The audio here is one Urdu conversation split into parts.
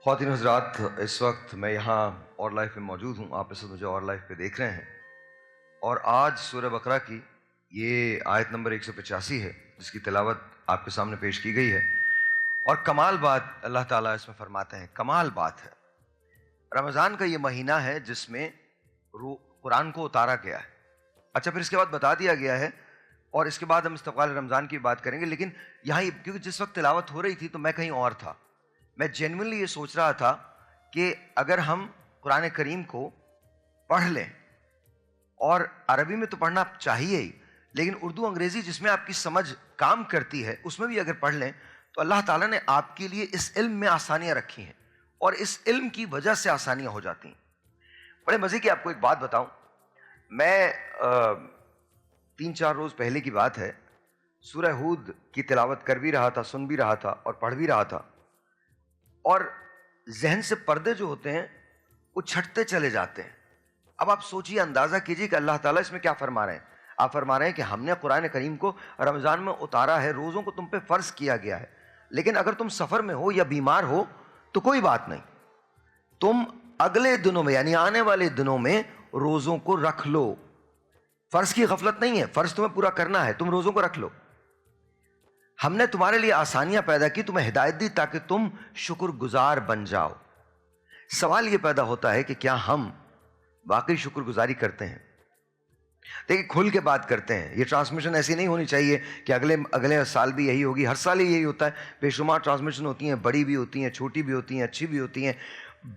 خواتین حضرات، اس وقت میں یہاں اور لائف میں موجود ہوں. آپ اس وقت مجھے اور لائف پہ دیکھ رہے ہیں، اور آج سورہ بقرہ کی یہ آیت نمبر 185 ہے جس کی تلاوت آپ کے سامنے پیش کی گئی ہے. اور کمال بات اللہ تعالیٰ اس میں فرماتے ہیں، کمال بات ہے. رمضان کا یہ مہینہ ہے جس میں قرآن کو اتارا گیا ہے. اچھا، پھر اس کے بعد بتا دیا گیا ہے، اور اس کے بعد ہم استقبال رمضان کی بات کریں گے. لیکن یہاں کیونکہ جس وقت تلاوت ہو رہی تھی تو میں کہیں اور تھا. میں جینوئنلی یہ سوچ رہا تھا کہ اگر ہم قرآن کریم کو پڑھ لیں، اور عربی میں تو پڑھنا چاہیے ہی، لیکن اردو انگریزی جس میں آپ کی سمجھ کام کرتی ہے اس میں بھی اگر پڑھ لیں تو اللہ تعالیٰ نے آپ کے لیے اس علم میں آسانیاں رکھی ہیں، اور اس علم کی وجہ سے آسانیاں ہو جاتی ہیں. بڑے مزے کی آپ کو ایک بات بتاؤں. میں 3-4 روز پہلے کی بات ہے، سورہ ہود کی تلاوت کر بھی رہا تھا، سن بھی رہا تھا اور پڑھ بھی رہا تھا، اور ذہن سے پردے جو ہوتے ہیں وہ چھٹتے چلے جاتے ہیں. اب آپ سوچئے، اندازہ کیجئے کہ اللہ تعالیٰ اس میں کیا فرما رہے ہیں. آپ فرما رہے ہیں کہ ہم نے قرآن کریم کو رمضان میں اتارا ہے، روزوں کو تم پہ فرض کیا گیا ہے، لیکن اگر تم سفر میں ہو یا بیمار ہو تو کوئی بات نہیں، تم اگلے دنوں میں یعنی آنے والے دنوں میں روزوں کو رکھ لو. فرض کی غفلت نہیں ہے، فرض تمہیں پورا کرنا ہے، تم روزوں کو رکھ لو. ہم نے تمہارے لیے آسانیاں پیدا کی، تمہیں ہدایت دی تاکہ تم شکر گزار بن جاؤ. سوال یہ پیدا ہوتا ہے کہ کیا ہم واقعی شکر گزاری کرتے ہیں؟ دیکھیں، کھل کے بات کرتے ہیں. یہ ٹرانسمیشن ایسی نہیں ہونی چاہیے کہ اگلے سال بھی یہی ہوگی. ہر سال ہی یہی ہوتا ہے. بے شمار ٹرانسمیشن ہوتی ہیں، بڑی بھی ہوتی ہیں، چھوٹی بھی ہوتی ہیں، اچھی بھی ہوتی ہیں،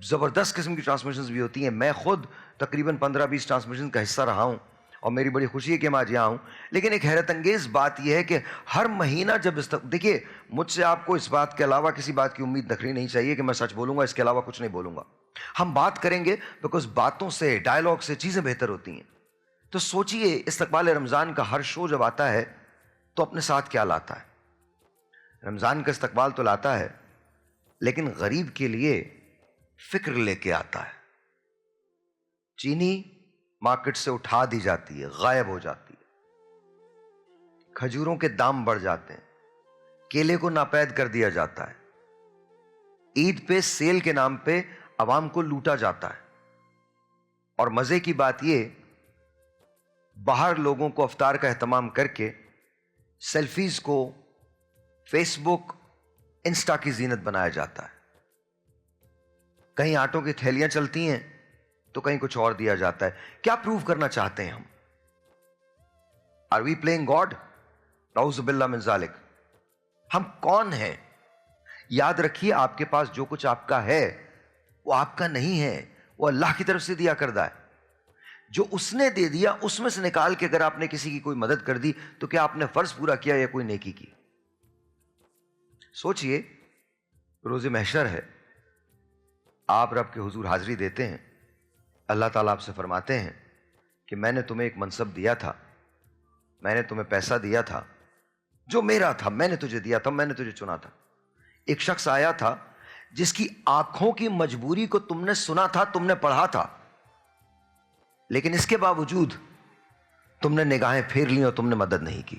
زبردست قسم کی ٹرانسمیشنز بھی ہوتی ہیں. میں خود تقریباً 15-20 ٹرانسمیشن کا حصہ رہا ہوں، اور میری بڑی خوشی ہے کہ میں آج یہاں ہوں. لیکن ایک حیرت انگیز بات یہ ہے کہ ہر مہینہ جب دیکھیے، مجھ سے آپ کو اس بات کے علاوہ کسی بات کی امید رکھنی نہیں چاہیے کہ میں سچ بولوں گا، اس کے علاوہ کچھ نہیں بولوں گا. ہم بات کریں گے بیکاز باتوں سے، ڈائلاگ سے چیزیں بہتر ہوتی ہیں. تو سوچئے، استقبال رمضان کا ہر شو جب آتا ہے تو اپنے ساتھ کیا لاتا ہے؟ رمضان کا استقبال تو لاتا ہے، لیکن غریب کے لیے فکر لے کے آتا ہے. چینی مارکیٹ سے اٹھا دی جاتی ہے، غائب ہو جاتی ہے. کھجوروں کے دام بڑھ جاتے ہیں، کیلے کو ناپید کر دیا جاتا ہے. عید پہ سیل کے نام پہ عوام کو لوٹا جاتا ہے. اور مزے کی بات یہ، باہر لوگوں کو افطار کا اہتمام کر کے سیلفیز کو فیس بک، انسٹا کی زینت بنایا جاتا ہے. کہیں آٹوں کی تھیلیاں چلتی ہیں تو کہیں کچھ اور دیا جاتا ہے. کیا پروف کرنا چاہتے ہیں ہم؟ Are we playing God? نعوذ باللہ من ذالک. ہم کون ہیں؟ یاد رکھیے، آپ کے پاس جو کچھ آپ کا ہے وہ آپ کا نہیں ہے، وہ اللہ کی طرف سے دیا کردہ ہے. جو اس نے دے دیا اس میں سے نکال کے اگر آپ نے کسی کی کوئی مدد کر دی تو کیا آپ نے فرض پورا کیا یا کوئی نیکی کی؟ سوچئے، روز محشر ہے، آپ رب کے حضور حاضری دیتے ہیں. اللہ تعالیٰ آپ سے فرماتے ہیں کہ میں نے تمہیں ایک منصب دیا تھا، میں نے تمہیں پیسہ دیا تھا، جو میرا تھا میں نے تجھے دیا تھا، میں نے تجھے چنا تھا. ایک شخص آیا تھا جس کی آنکھوں کی مجبوری کو تم نے سنا تھا، تم نے پڑھا تھا، لیکن اس کے باوجود تم نے نگاہیں پھیر لی اور تم نے مدد نہیں کی.